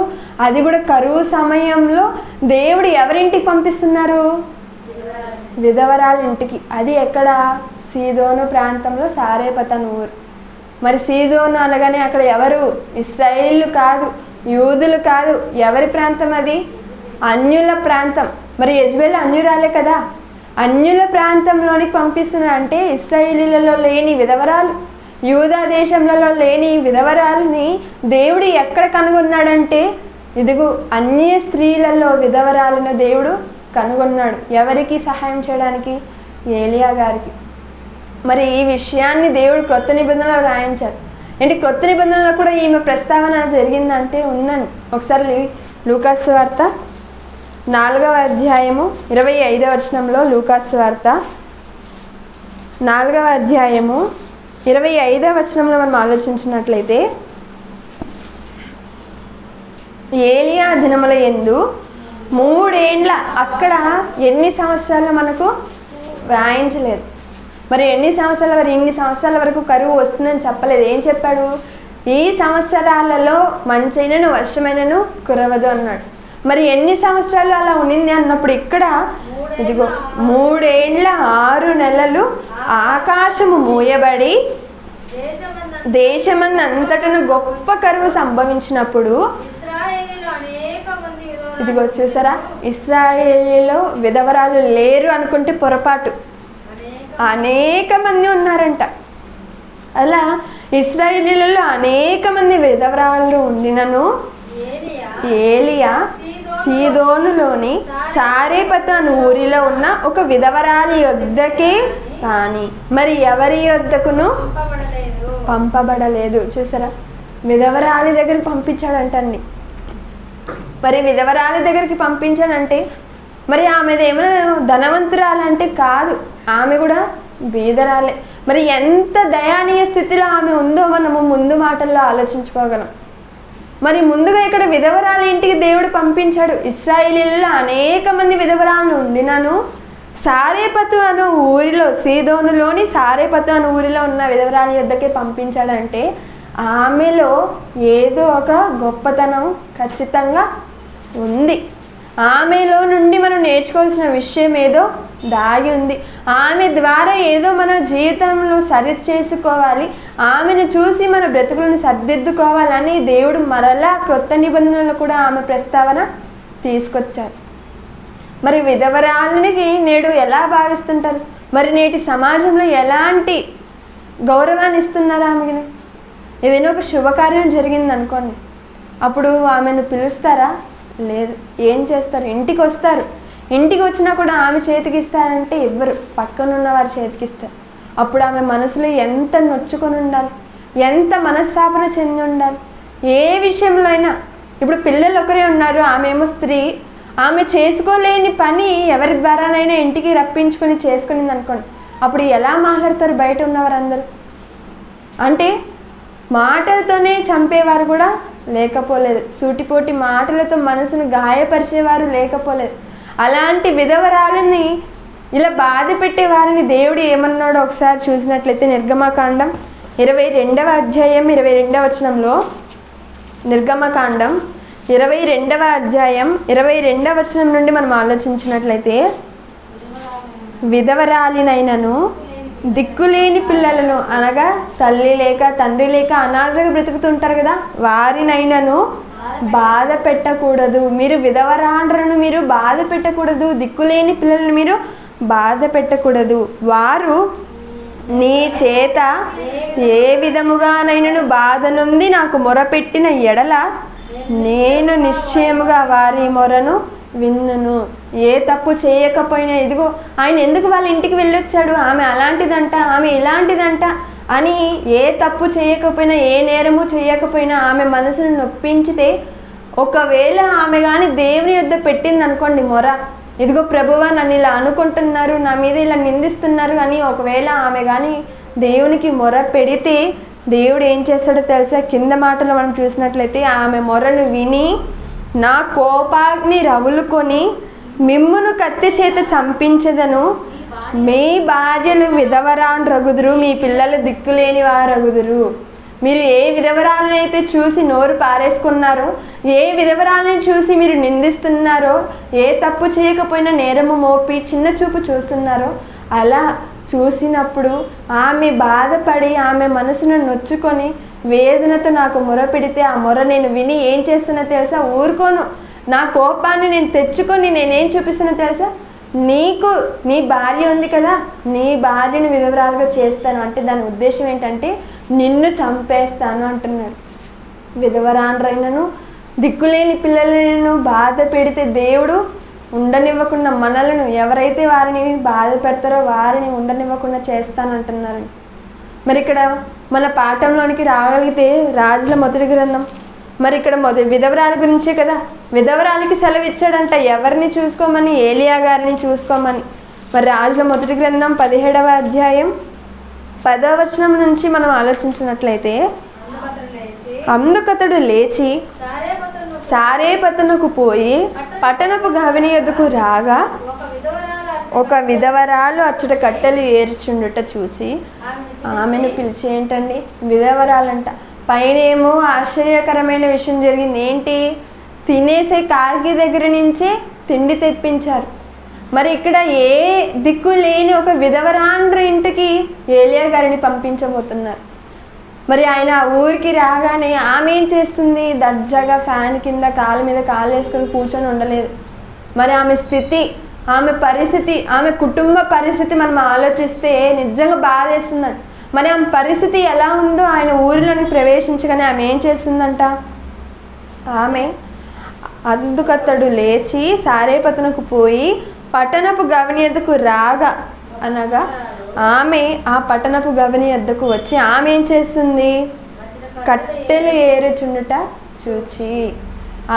అది కూడా కరువు సమయంలో దేవుడు ఎవరింటికి పంపిస్తున్నారు? విధవరాల ఇంటికి. అది ఎక్కడ? సీదోను ప్రాంతంలో సారేపత ఊరు. మరి సీదోను అనగానే అక్కడ ఎవరు? ఇశ్రాయేలీలు కాదు, యూదులు కాదు. ఎవరి ప్రాంతం అది? అన్యుల ప్రాంతం. మరి యెజెబెలు అన్యురాలే కదా. అన్యుల ప్రాంతంలోనికి పంపిస్తున్నారంటే ఇశ్రాయేలీలలో లేని విధవరాలు, యూదా దేశంలో లేని విధవరాలని దేవుడు ఎక్కడ కనుగొన్నాడంటే, ఇదిగో అన్య స్త్రీలలో విధవరాలను దేవుడు కనుగొన్నాడు. ఎవరికి సహాయం చేయడానికి? ఏలియా గారికి. మరి ఈ విషయాన్ని దేవుడు క్రొత్త నిబంధనలో రాయించారు. ఏంటి? క్రొత్త నిబంధనలో కూడా ఈమె ప్రస్తావన జరిగిందంటే ఉందండి. ఒకసారి లూకాసు వార్త 4వ అధ్యాయము 25వ వచనంలో, లూకాసు వార్త 4వ అధ్యాయము 25వ వచనంలో మనం ఆలోచించినట్లయితే, ఏలియా దినముల యందు 3 ఏండ్ల, అక్కడ ఎన్ని సంవత్సరాలు మనకు వ్రాయించలేదు. మరి ఎన్ని సంవత్సరాల వరకు, ఇన్ని సంవత్సరాల వరకు కరువు వస్తుందని చెప్పలేదు. ఏం చెప్పాడు? ఈ సంవత్సరాలలో మంచైనను వర్షమైనను కురవదు అన్నాడు. మరి ఎన్ని సంవత్సరాలు అలా ఉండింది అన్నప్పుడు ఇక్కడ ఇదిగో 3 ఏండ్ల 6 నెలలు ఆకాశము మూయబడి దేశమందంతటను గొప్ప కరువు సంభవించినప్పుడు ఇదిగో చూసారా, ఇశ్రాయేలీలో విధవరాలు లేరు అనుకుంటే పొరపాటు, అనేక మంది ఉన్నారంట. అలా ఇశ్రాయేలీలలో అనేక మంది విధవరాలు ఉండినను ఏలియా సీదోనులోని సారేపతు అను ఊరిలో ఉన్న ఒక విధవరాలి యొద్దకే కానీ మరి ఎవరి యొద్దకును పంపబడలేదు. చూసారా, విధవరాలి దగ్గరికి పంపించాడంటండి. మరి విధవరాలి దగ్గరికి పంపించాడంటే మరి ఆమెది ఏమైనా ధనవంతురాలంటే కాదు, ఆమె కూడా బీదరాలే. మరి ఎంత దయానీయ స్థితిలో ఆమె ఉందో మనము ముందు మాటల్లో ఆలోచించుకోగలం. మరి ముందుగా ఇక్కడ విధవరాలి ఇంటికి దేవుడు పంపించాడు. ఇశ్రాయేలీలలో అనేక మంది విధవరాలు ఉండినను సారేపతు అను ఊరిలో, సీదోనులోని సారేపతు అను ఊరిలో ఉన్న విధవరాలి యొద్దకే పంపించాడంటే ఆమెలో ఏదో ఒక గొప్పతనం ఖచ్చితంగా ఉంది. ఆమెలో నుండి మనం నేర్చుకోవాల్సిన విషయం ఏదో దాగి ఉంది. ఆమె ద్వారా ఏదో మన జీవితంలో సరి చేసుకోవాలి, ఆమెను చూసి మన బ్రతుకులను సర్దిద్దుకోవాలని దేవుడు మరలా క్రొత్త నిబంధనలు కూడా ఆమె ప్రస్తావన తీసుకొచ్చారు. మరి విధవరాలకి నేడు ఎలా భావిస్తుంటారు? మరి నేటి సమాజంలో ఎలాంటి గౌరవాన్ని ఇస్తున్నారు ఆమెను? ఏదైనా ఒక శుభకార్యం జరిగింది అనుకోండి, అప్పుడు ఆమెను పిలుస్తారా? లేదు. ఏం చేస్తారు? ఇంటికి వస్తారు. ఇంటికి వచ్చినా కూడా ఆమె చేతికి ఇస్తారంటే ఇవ్వరు, పక్కనున్న వారి చేతికి ఇస్తారు. అప్పుడు ఆమె మనసులో ఎంత నొచ్చుకొని ఉండాలి, ఎంత మనస్తాపన చెంది ఉండాలి. ఏ విషయంలో అయినా, ఇప్పుడు పిల్లలు ఒకరే ఉన్నారు, ఆమె ఏమో స్త్రీ, ఆమె చేసుకోలేని పని ఎవరి ద్వారానైనా ఇంటికి రప్పించుకొని చేసుకునింది అనుకోండి, అప్పుడు ఎలా మాట్లాడతారు బయట ఉన్నవారందరూ? అంటే మాటలతోనే చంపేవారు కూడా లేకపోలేదు, సూటిపోటి మాటలతో మనసును గాయపరిచేవారు లేకపోలేదు. అలాంటి విధవరాలని, ఇలా బాధ పెట్టే వారిని దేవుడు ఏమన్నాడో ఒకసారి చూసినట్లయితే నిర్గమకాండం 22వ అధ్యాయం 22వ వచనంలో, నిర్గమకాండం 22వ అధ్యాయం 22వ వచనం నుండి మనం ఆలోచించినట్లయితే, విధవరాలినైనను దిక్కులేని పిల్లలను, అనగా తల్లి లేక తండ్రి లేక అనాథగా బ్రతుకుతుంటారు కదా, వారినైనను బాధ పెట్టకూడదు. మీరు విధవరాండ్రను మీరు బాధ పెట్టకూడదు, దిక్కులేని పిల్లలను మీరు బాధ పెట్టకూడదు. వారు నీ చేత ఏ విధముగానైనను బాధ నొంది నాకు మొరపెట్టిన ఎడల నేను నిశ్చయముగా వారి మొరను విన్నును. ఏ తప్పు చేయకపోయినా, ఇదిగో ఆయన ఎందుకు వాళ్ళ ఇంటికి వెళ్ళొచ్చాడు, ఆమె అలాంటిదంట, ఆమె ఇలాంటిదంట అని ఏ తప్పు చేయకపోయినా, ఏ నేరము చేయకపోయినా ఆమె మనసును నొప్పించితే, ఒకవేళ ఆమె కానీ దేవుని యొద్ద పెట్టింది అనుకోండి మొర, ఇదిగో ప్రభువా నన్ను ఇలా అనుకుంటున్నారు, నా మీద ఇలా నిందిస్తున్నారు అని ఒకవేళ ఆమె కానీ దేవునికి మొర పెడితే దేవుడు ఏం చేస్తాడో తెలుసా? కింద మాటలు మనం చూసినట్లయితే, ఆమె మొరను విని నా కోపాగ్ని రగులుకొని మిమ్మును కత్తి చేత చంపించదను, మీ భార్యలు విధవరాండ్రగుదురు, మీ పిల్లలు దిక్కులేని వారగుదురు. మీరు ఏ విధవరాలను అయితే చూసి నోరు పారేసుకున్నారో, ఏ విధవరాలని చూసి మీరు నిందిస్తున్నారో, ఏ తప్పు చేయకపోయినా నేరము మోపి చిన్న చూపు చూస్తున్నారో, అలా చూసినప్పుడు ఆమె బాధపడి ఆమె మనసును నొచ్చుకొని వేదనతో నాకు మొర పెడితే, ఆ మొర నేను విని ఏం చేస్తున్నా తెలుసా? ఊరుకోను. నా కోపాన్ని నేను తెచ్చుకొని నేనేం చూపిస్తున్నా తెలుసా? నీకు నీ భార్య ఉంది కదా, నీ భార్యను విధవరాలుగా చేస్తాను అంటే దాని ఉద్దేశం ఏంటంటే నిన్ను చంపేస్తాను అంటున్నాడు. విధవరాండ్రైనను దిక్కులేని పిల్లలను బాధ పెడితే దేవుడు ఉండనివ్వకుండా, మనలను ఎవరైతే వారిని బాధ పెడతారో వారిని ఉండనివ్వకుండా చేస్తానంటున్నారు. మరి ఇక్కడ మన పాఠంలోనికి రాగలిగితే రాజుల మొదటి గ్రంథం, మరి ఇక్కడ విధవరాల గురించే కదా, విధవరాలకి సెలవు ఇచ్చాడంట ఎవరిని చూసుకోమని? ఏలియా గారిని చూసుకోమని. మరి రాజుల మొదటి గ్రంథం 17వ అధ్యాయం 10వ వచనం నుంచి మనం ఆలోచించినట్లయితే, అందుకతడు లేచి సారేపతనకు పోయి పట్టణపు గవిని యొద్దకు రాగా ఒక విధవరాలు అచ్చట కట్టెలు ఏర్చుండుట చూచి ఆమెను పిలిచి, ఏంటండి విధవరాలంట, పైన ఏమో ఆశ్చర్యకరమైన విషయం జరిగింది. ఏంటి? తినేసే కార్కి దగ్గర నుంచే తిండి తెప్పించారు. మరి ఇక్కడ ఏ దిక్కు లేని ఒక విధవరాండ్ర ఇంటికి ఏలియా గారిని పంపించబోతున్నారు. మరి ఆయన ఊరికి రాగానే ఆమె ఏం చేస్తుంది? దర్జాగా ఫ్యాన్ కింద కాలు మీద కాలు వేసుకొని కూర్చొని ఉండలేదు. మరి ఆమె స్థితి, ఆమె పరిస్థితి, ఆమె కుటుంబ పరిస్థితి మనం ఆలోచిస్తే నిజంగా బాధేస్తుందండి. మరి ఆమె పరిస్థితి ఎలా ఉందో ఆయన ఊరిలోని ప్రవేశించగానే ఆమె ఏం చేస్తుందంట? ఆమె అందుకతడు లేచి సారేపతనకు పోయి పట్టణపు గవిని యొద్దకు రాగా అనగా ఆమె ఆ పట్టణపు గవిని యొద్దకు వచ్చి ఆమె ఏం చేస్తుంది? కట్టెలు ఏరుచుండుట చూచి,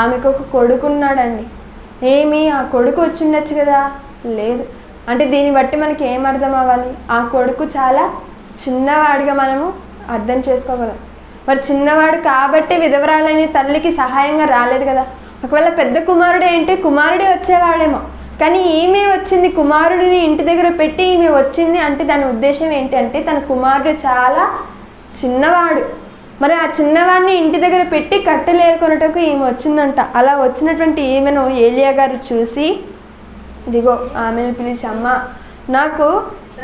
ఆమెకు ఒక కొడుకున్నాడండి. ఏమి ఆ కొడుకు వచ్చిండొచ్చు కదా? లేదు. అంటే దీన్ని బట్టి మనకి ఏం అర్థం అవ్వాలి? ఆ కొడుకు చాలా చిన్నవాడిగా మనము అర్థం చేసుకోగలం. మరి చిన్నవాడు కాబట్టి విధవరాలని తల్లికి సహాయంగా రాలేదు కదా. ఒకవేళ పెద్ద కుమారుడు ఏంటి, కుమారుడే వచ్చేవాడేమో, కానీ ఈమె వచ్చింది. కుమారుడిని ఇంటి దగ్గర పెట్టి ఈమె వచ్చింది అంటే దాని ఉద్దేశం ఏంటి అంటే తన కుమారుడు చాలా చిన్నవాడు. మరి ఆ చిన్నవాడిని ఇంటి దగ్గర పెట్టి కట్టెలు ఏరుకొనుటకు ఈమె వచ్చిందంట. అలా వచ్చినటువంటి ఈమెను ఏలియా గారు చూసి, ఇదిగో ఆమెను పిలిచి, అమ్మ నాకు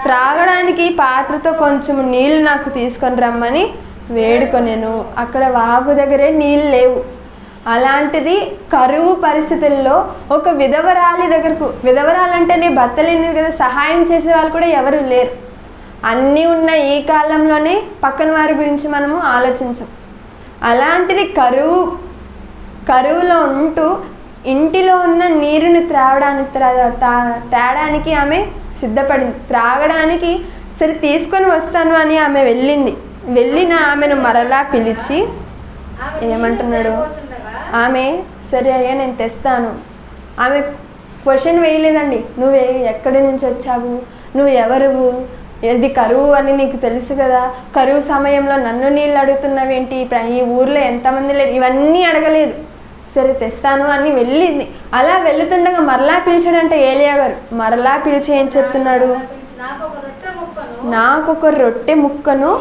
త్రాగడానికి పాత్రతో కొంచెం నీళ్ళు నాకు తీసుకొని రమ్మని వేడుకొనెను. అక్కడ వాగు దగ్గరే నీళ్ళు లేవు. అలాంటిది కరువు పరిస్థితుల్లో ఒక విధవరాలి దగ్గరకు, విధవరాలంటేనే భర్త లేనిది కదా, సహాయం చేసే వాళ్ళు కూడా ఎవరు లేరు. అన్నీ ఉన్న ఈ కాలంలోనే పక్కన వారి గురించి మనము ఆలోచించాం. అలాంటిది కరువులో ఉంటూ ఇంటిలో ఉన్న నీరుని తేడానికి ఆమె సిద్ధపడింది. త్రాగడానికి సరే తీసుకొని వస్తాను అని ఆమె వెళ్ళిన ఆమెను మరలా పిలిచి ఏమంటున్నాడు? ఆమె సరే అయ్యా నేను తెస్తాను. ఆమె క్వశ్చన్ వేయలేదండి. నువ్వు ఎక్కడి నుంచి వచ్చావు, నువ్వు ఎవరువు, ఇది కరువు అని నీకు తెలుసు కదా, కరువు సమయంలో నన్ను నీళ్ళు అడుగుతున్నావేంటి, ఈ ఊర్లో ఎంతమంది లేరు, ఇవన్నీ అడగలేదు. సరే తెస్తాను అని వెళ్ళింది. అలా వెళుతుండగా మరలా పిలిచాడంట ఏలియా గారు. మరలా పిలిచి ఏం చెప్తున్నాడు? నాకొక రొట్టె ముక్కను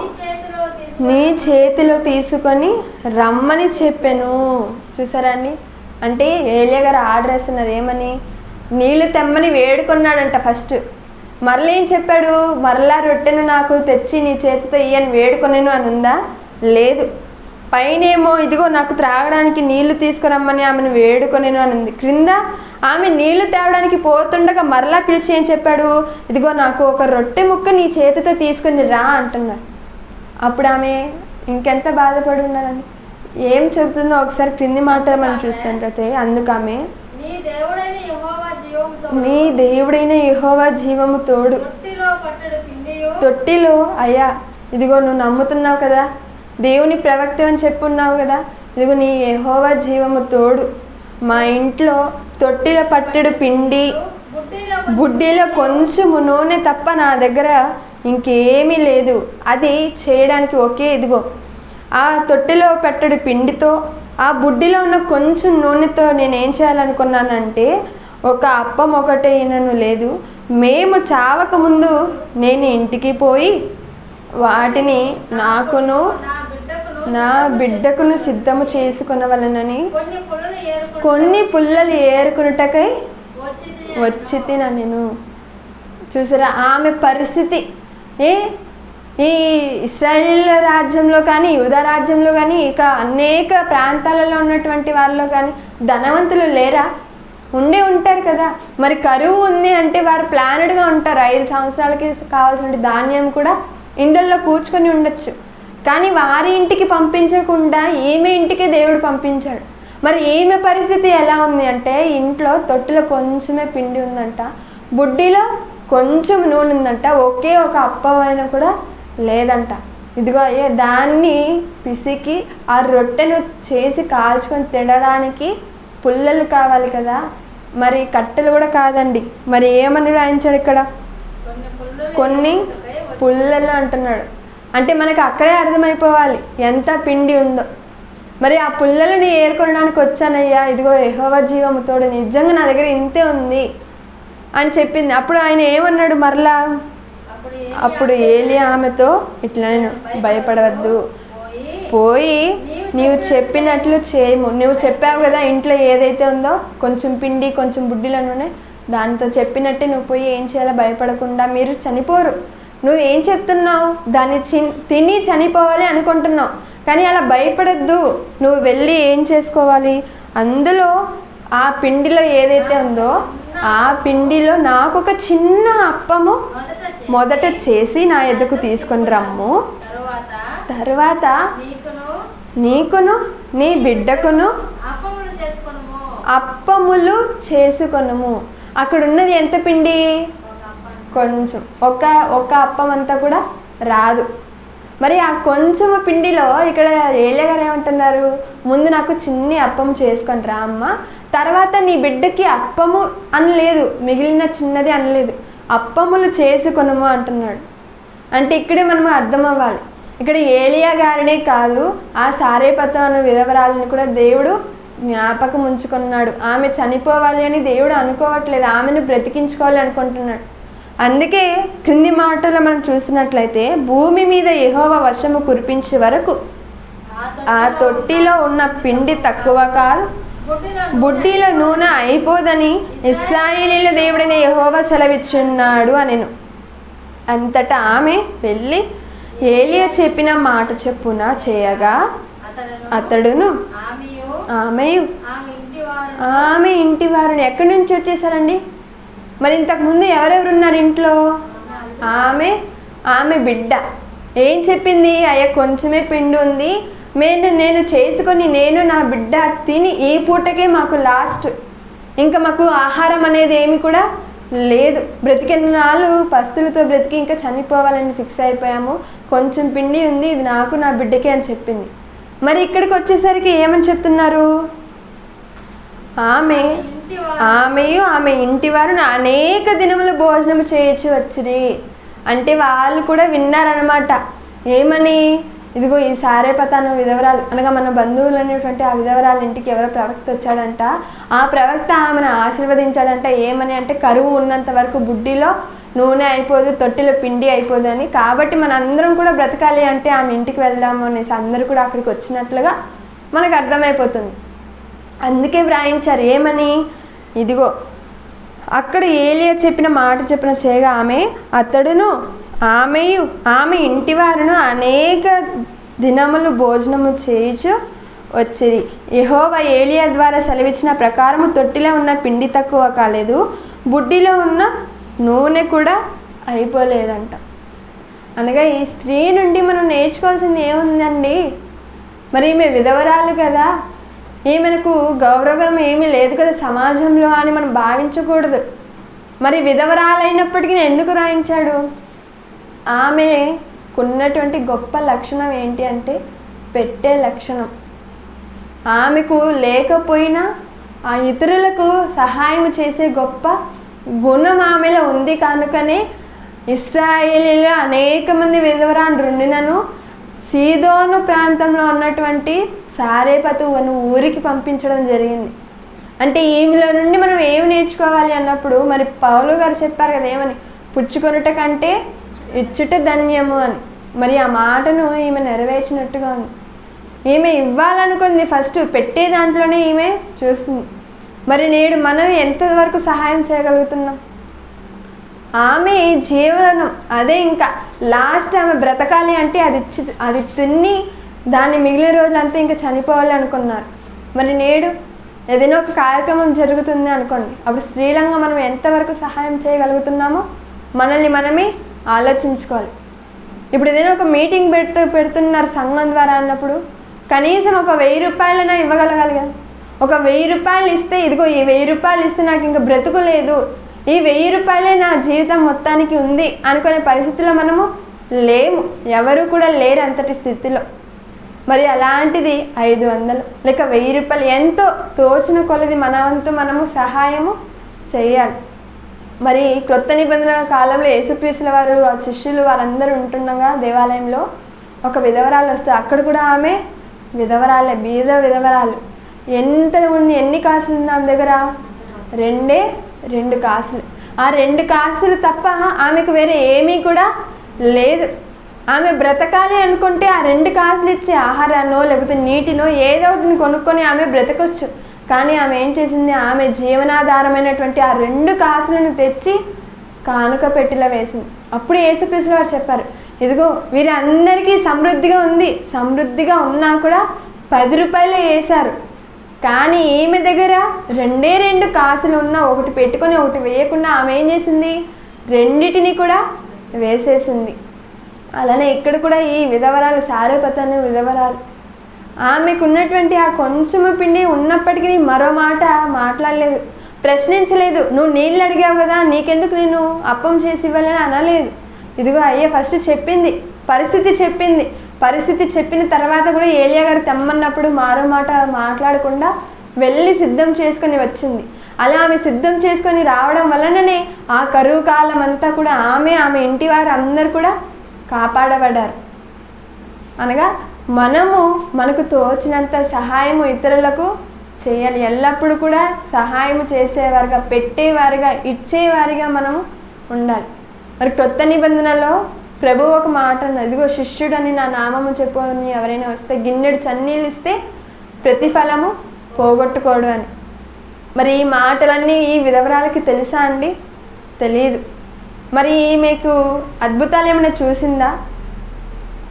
నీ చేతిలో తీసుకొని రమ్మని చెప్పాను. చూసారా అండి? అంటే ఏలియా గారు ఆర్డర్ వేస్తున్నారు. ఏమని? నీళ్ళు తెమ్మని వేడుకున్నాడంట ఫస్ట్. మరలా ఏం చెప్పాడు? మరలా రొట్టెను నాకు తెచ్చి నీ చేతితో ఇయ్యని వేడుకొనేను అని ఉందా? లేదు. పైనేమో ఇదిగో నాకు త్రాగడానికి నీళ్లు తీసుకురమ్మని ఆమెను వేడుకొనేను అని ఉంది. క్రింద ఆమె నీళ్లు తేవడానికి పోతుండగా మరలా పిలిచి ఏం చెప్పాడు? ఇదిగో నాకు ఒక రొట్టె ముక్క నీ చేతితో తీసుకుని రా అంటున్నారు. అప్పుడు ఆమె ఇంకెంత బాధపడి ఉండాలని ఏం చెబుతుందో ఒకసారి క్రింది మాట మనం చూస్తుంటే, అందుకు ఆమె నీ దేవుడైన యెహోవా జీవము తోడు, తొట్టిలో అయ్యా ఇదిగో నువ్వు నమ్ముతున్నావు కదా, దేవుని ప్రవక్త అని చెప్పున్నావు కదా, ఇదిగో నీ యెహోవా జీవము తోడు, మా ఇంట్లో తొట్టిలో పట్టెడు పిండి బుడ్డీలో కొంచెము నూనె తప్ప నా దగ్గర ఇంకేమీ లేదు. అది చేయడానికి ఒకే ఇదిగో ఆ తొట్టిలో పెట్టెడు పిండితో ఆ బుడ్డిలో ఉన్న కొంచెం నూనెతో నేనేం చేయాలనుకున్నానంటే ఒక అప్పం ఒకటే ఈయనను లేదు, మేము చావక ముందు నేను ఇంటికి పోయి వాటిని నాకును నా బిడ్డకును సిద్ధము చేసుకునవలనని కొన్ని పుల్లలు ఏరుకున్నటకై వచ్చి తినా నేను. చూసారా ఆమె పరిస్థితి? ఈ ఇశ్రాయేల్ రాజ్యంలో కానీ యూదా రాజ్యంలో కానీ ఇక అనేక ప్రాంతాలలో ఉన్నటువంటి వాళ్ళలో కానీ ధనవంతులు లేరా? ఉంటారు కదా. మరి కరువు ఉంది అంటే వారు ప్లానెడ్గా ఉంటారు. 5 సంవత్సరాలకి కావాల్సిన ధాన్యం కూడా ఇండ్లలో కూర్చుకొని ఉండొచ్చు. కానీ వారి ఇంటికి పంపించకుండా ఈమె ఇంటికి దేవుడు పంపించాడు. మరి ఈమె పరిస్థితి ఎలా ఉంది అంటే ఇంట్లో తొట్టిలో కొంచెమే పిండి ఉందంట, బుడ్డిలో కొంచెం నూనె ఉందంట, ఒకే ఒక అప్పమైన కూడా లేదంట. ఇదిగో అయ్యే దాన్ని పిసికి ఆ రొట్టెను చేసి కాల్చుకొని తినడానికి పుల్లలు కావాలి కదా, మరి కట్టెలు కూడా కాదండి. మరి ఏమని రాయించాడు ఇక్కడ? కొన్ని పుల్లలు అంటున్నాడు. అంటే మనకు అక్కడే అర్థమైపోవాలి ఎంత పిండి ఉందో. మరి ఆ పుల్లలను ఏరుకొనడానికి వచ్చానయ్యా, ఇదిగో యెహోవా జీవము తోడు, నిజంగా నా దగ్గర ఇంతే ఉంది అని చెప్పింది. అప్పుడు ఆయన ఏమన్నాడు మరలా? అప్పుడు ఏలియా ఆమెతో ఇట్లా, నేను భయపడవద్దు, పోయి నీవు చెప్పినట్లు చేయము. నువ్వు చెప్పావు కదా ఇంట్లో ఏదైతే ఉందో కొంచెం పిండి కొంచెం బుడ్డిలో నూనె, దాంతో చెప్పినట్టే నువ్వు పోయి ఏం చేయాలో భయపడకుండా, మీరు చనిపోరు. నువ్వు ఏం చెప్తున్నావు? దాన్ని తిని చనిపోవాలి అనుకుంటున్నావు, కానీ అలా భయపడద్దు. నువ్వు వెళ్ళి ఏం చేసుకోవాలి? అందులో ఆ పిండిలో ఏదైతే ఉందో ఆ పిండిలో నాకు ఒక చిన్న అప్పము మొదట చేసి నా ఎద్దకు తీసుకొని రమ్ము. తర్వాత నీకును నీ బిడ్డకును అప్పములు చేసుకొనుము. అక్కడ ఉన్నది ఎంత పిండి? కొంచెం, ఒక అప్పం అంతా కూడా రాదు. మరి ఆ కొంచెం పిండిలో ఇక్కడ ఏలియా గారు ఏమంటున్నారు? ముందు నాకు చిన్ని అప్పం చేసుకొని రా అమ్మ, తర్వాత నీ బిడ్డకి అప్పము అనలేదు, మిగిలిన చిన్నది అనలేదు, అప్పములు చేసుకొనుము అంటున్నాడు. అంటే ఇక్కడే మనం అర్థం అవ్వాలి, ఇక్కడ ఏలియా గారినే కాదు ఆ సారేపతు అనే విధవరాలని కూడా దేవుడు జ్ఞాపకం ఉంచుకున్నాడు. ఆమె చనిపోవాలి అని దేవుడు అనుకోవట్లేదు, ఆమెను బ్రతికించుకోవాలి అనుకుంటున్నాడు. అందుకే క్రింది మాటలు మనం చూసినట్లయితే, భూమి మీద యెహోవా వర్షము కురిపించే వరకు ఆ తొట్టిలో ఉన్న పిండి తక్కువ కాదు, బుడ్డిలో నూనె అయిపోదని ఇశ్రాయేలీయుల దేవుడైన యెహోవా సెలవిచ్చున్నాడు అనెను. అంతటా ఆమె వెళ్ళి ఏలియా చెప్పిన మాట చెప్పున చేయగా అతడును ఆమె ఇంటి వారిని ఎక్కడి నుంచి వచ్చేసారండి? మరి ఇంతకుముందు ఎవరెవరు ఉన్నారు ఇంట్లో? ఆమె బిడ్డ ఏం చెప్పింది? అయ్యా కొంచెమే పిండి ఉంది, నేను చేసుకొని నేను నా బిడ్డ తిని ఈ పూటకే మాకు లాస్ట్, ఇంకా మాకు ఆహారం అనేది ఏమి కూడా లేదు, బ్రతికిన నాళ్ళు పస్తులతో బ్రతికి ఇంకా చనిపోవాలని ఫిక్స్ అయిపోయాము, కొంచెం పిండి ఉంది, ఇది నాకు నా బిడ్డకే అని చెప్పింది. మరి ఇక్కడికి వచ్చేసరికి ఏమని చెప్తున్నారు? ఆమెయు ఆమె ఇంటి వారు అనేక దినములు భోజనం చేయొచ్చు వచ్చిరి. అంటే వాళ్ళు కూడా విన్నారనమాట. ఏమని? ఇదిగో ఈ సారేపతాను విధవరాలు అనగా మన బంధువులు అనేటువంటి ఆ విధవరాల ఇంటికి ఎవరో ప్రవక్త వచ్చాడంట. ఆ ప్రవక్త ఆమెను ఆశీర్వదించాడంట. ఏమని అంటే, కరువు ఉన్నంత వరకు బుడ్డిలో నూనె అయిపోదు, తొట్టిలో పిండి అయిపోదు అని. కాబట్టి మన అందరం కూడా బ్రతకాలి అంటే ఆమె ఇంటికి వెళ్దాము అనేసి అందరూ కూడా అక్కడికి వచ్చినట్లుగా మనకు అర్థమైపోతుంది. అందుకే వ్రాయించారు ఏమని? ఇదిగో అక్కడ ఏలియా చెప్పిన మాట చెప్పిన చేయగా అతడును ఆమె ఇంటి వారును అనేక దినములు భోజనము చేయుచు వచ్చిరి. యెహోవా ఏలియా ద్వారా సెలవిచ్చిన ప్రకారము తొట్టిలో ఉన్న పిండి తక్కువ కాలేదు, బుడ్డిలో ఉన్న నూనె కూడా అయిపోలేదంట. అనగా ఈ స్త్రీ నుండి మనం నేర్చుకోవాల్సింది ఏముందండి? మరి ఈమె విధవరాలు కదా, ఈమెకు గౌరవం ఏమీ లేదు కదా సమాజంలో అని మనం భావించకూడదు. మరి విధవరాలైనప్పటికీ ఎందుకు రాయించాడు? ఆమెకున్నటువంటి గొప్ప లక్షణం ఏంటి అంటే పెట్టే లక్షణం. ఆమెకు లేకపోయినా ఆ ఇతరులకు సహాయం చేసే గొప్ప గుణం ఆమెలో ఉంది. కనుకనే ఇశ్రాయేలీయులు అనేక మంది విధవరాలు ఉండినను సీదోను ప్రాంతంలో ఉన్నటువంటి సారేపతు అను ఊరికి పంపించడం జరిగింది. అంటే ఈమెలో నుండి మనం ఏమి నేర్చుకోవాలి అన్నప్పుడు, మరి పౌలు గారు చెప్పారు కదా ఏమని? పుచ్చుకొనుట కంటే ఇచ్చుట ధన్యము అని. మరి ఆ మాటను ఈమె నెరవేర్చినట్టుగా ఉంది. ఈమె ఇవ్వాలనుకుంది, ఫస్ట్ పెట్టే దాంట్లోనే ఈమె చూస్తుంది. మరి నేడు మనం ఎంతవరకు సహాయం చేయగలుగుతున్నాం? ఆమె జీవనం అదే. ఇంకా లాస్ట్ ఆమె బ్రతకాలి అంటే అది తిని దాన్ని మిగిలిన రోజులంతా ఇంకా చనిపోవాలి అనుకున్నారు. మరి నేడు ఏదైనా ఒక కార్యక్రమం జరుగుతుంది అనుకోండి, అప్పుడు స్త్రీలంగా మనం ఎంతవరకు సహాయం చేయగలుగుతున్నామో మనల్ని మనమే ఆలోచించుకోవాలి. ఇప్పుడు ఏదైనా ఒక మీటింగ్ పెడుతున్నారు సంఘం ద్వారా అన్నప్పుడు కనీసం ఒక 1000 రూపాయలైనా ఇవ్వగలగాలి కదా. ఒక 1000 రూపాయలు ఇస్తే, ఇదిగో ఈ 1000 రూపాయలు ఇస్తే నాకు ఇంకా బ్రతుకు లేదు, ఈ 1000 రూపాయలే నా జీవితం మొత్తానికి ఉంది అనుకునే పరిస్థితిలో మనము లేము. ఎవరు కూడా లేరు అంతటి స్థితిలో. మరి అలాంటిది 500 లేక 1000 రూపాయలు ఎంతో తోచిన కొలది మన వంతు మనము సహాయము చేయాలి. మరి క్రొత్త నిబంధన కాలంలో యేసుక్రీస్తుల వారు ఆ శిష్యులు వారందరూ ఉంటుండగా దేవాలయంలో ఒక విధవరాలు వస్తే అక్కడ కూడా ఆమె విధవరాలే, బీద విధవరాలు. ఎంత ఉంది, ఎన్ని కాసులు ఉంది ఆమె దగ్గర? 2 కాసులు. ఆ 2 కాసులు తప్ప ఆమెకు వేరే ఏమీ కూడా లేదు. ఆమె బ్రతకాలి అనుకుంటే ఆ 2 కాసులు ఇచ్చి ఆహారాన్నో లేకపోతే నీటినో ఏదో ఒకటిని కొనుక్కొని ఆమె బ్రతకొచ్చు. కానీ ఆమె ఏం చేసింది? ఆమె జీవనాధారమైనటువంటి ఆ 2 కాసులను తెచ్చి కానుక పెట్టిలో వేసింది. అప్పుడు యేసుక్రీస్తు వారు చెప్పారు, ఇదిగో వీరందరికీ సమృద్ధిగా ఉంది, సమృద్ధిగా ఉన్నా కూడా 10 రూపాయలే వేశారు. కానీ ఈమె దగ్గర 2 కాసులు ఉన్నా ఒకటి పెట్టుకొని ఒకటి వేయకుండా ఆమె ఏం చేసింది? 2 కూడా వేసేసింది. అలానే ఇక్కడ కూడా ఈ విధవరాలు, సారెపతు అనే విధవరాలు, ఆమెకు ఉన్నటువంటి ఆ కొంచెము పిండి ఉన్నప్పటికీ మరో మాట మాట్లాడలేదు, ప్రశ్నించలేదు. నువ్వు నీళ్ళు అడిగావు కదా, నీకెందుకు నేను అప్పం చేసి ఇవ్వాలని అనలేదు. ఇదిగో అయ్యే ఫస్ట్ చెప్పింది, పరిస్థితి చెప్పింది. పరిస్థితి చెప్పిన తర్వాత కూడా ఏలియా గారు తెమ్మన్నప్పుడు మరో మాట మాట్లాడకుండా వెళ్ళి సిద్ధం చేసుకొని వచ్చింది. అలా ఆమె సిద్ధం చేసుకొని రావడం వలననే ఆ కరువు కాలం అంతా కూడా ఆమె ఇంటి వారు అందరు కూడా కాపాడబడ్డారు. అనగా మనకు తోచినంత సహాయము ఇతరులకు చేయాలి. ఎల్లప్పుడూ కూడా సహాయం చేసేవారుగా, పెట్టేవారుగా, ఇచ్చేవారిగా మనము ఉండాలి. మరి క్రొత్త నిబంధనలో ప్రభు ఒక మాట అన్నది, ఇదిగో శిష్యుడని నా నామము చెప్పుకొని ఎవరైనా వస్తే గిన్నెడు చన్నీళ్ళు ఇస్తే ప్రతిఫలము పోగొట్టుకోడు అని. మరి ఈ మాటలన్నీ ఈ విధవరాలకి తెలుసా అండి? తెలియదు. మరి ఈమెకు అద్భుతాలు ఏమైనా చూసిందా?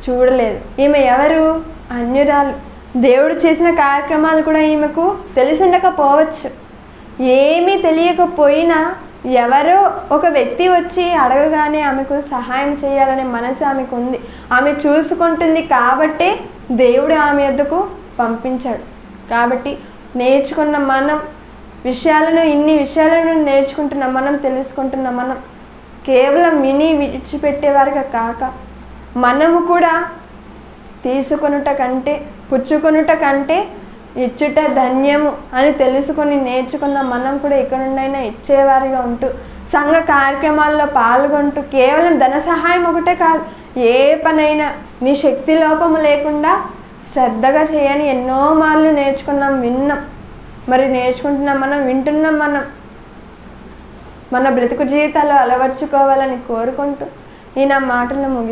చూడలేదు. ఈమె ఎవరు? అన్యురాలు. దేవుడు చేసిన కార్యక్రమాలు కూడా ఈమెకు తెలిసుండకపోవచ్చు. ఏమీ తెలియకపోయినా ఎవరో ఒక వ్యక్తి వచ్చి అడగగానే ఆమెకు సహాయం చేయాలనే మనసు ఆమెకు ఉంది. ఆమె చూసుకుంటుంది కాబట్టే దేవుడు ఆమె వద్దకు పంపించాడు. కాబట్టి నేర్చుకున్న మనం ఇన్ని విషయాలను నేర్చుకుంటున్న మనం, తెలుసుకుంటున్న మనం కేవలం విని విడిచిపెట్టేవారుగా కాక, మనము కూడా తీసుకొనుట కంటే పుచ్చుకొనుట కంటే ఇచ్చుట ధన్యము అని తెలుసుకొని నేర్చుకున్న మనం కూడా ఎక్కడ నుండైనా ఇచ్చేవారిగా ఉంటూ, సంఘ కార్యక్రమాల్లో పాల్గొంటూ, కేవలం ధన సహాయం ఒకటే కాదు, ఏ పనైనా నీ శక్తి లోపము లేకుండా శ్రద్ధగా చేయని ఎన్నో మార్లు నేర్చుకున్నాం, విన్నాం. మరి నేర్చుకుంటున్నాం మనం, వింటున్నాం మనం. మన బ్రతుకు జీవితాల్లో అలవర్చుకోవాలని కోరుకుంటూ ఈ నా మాటలను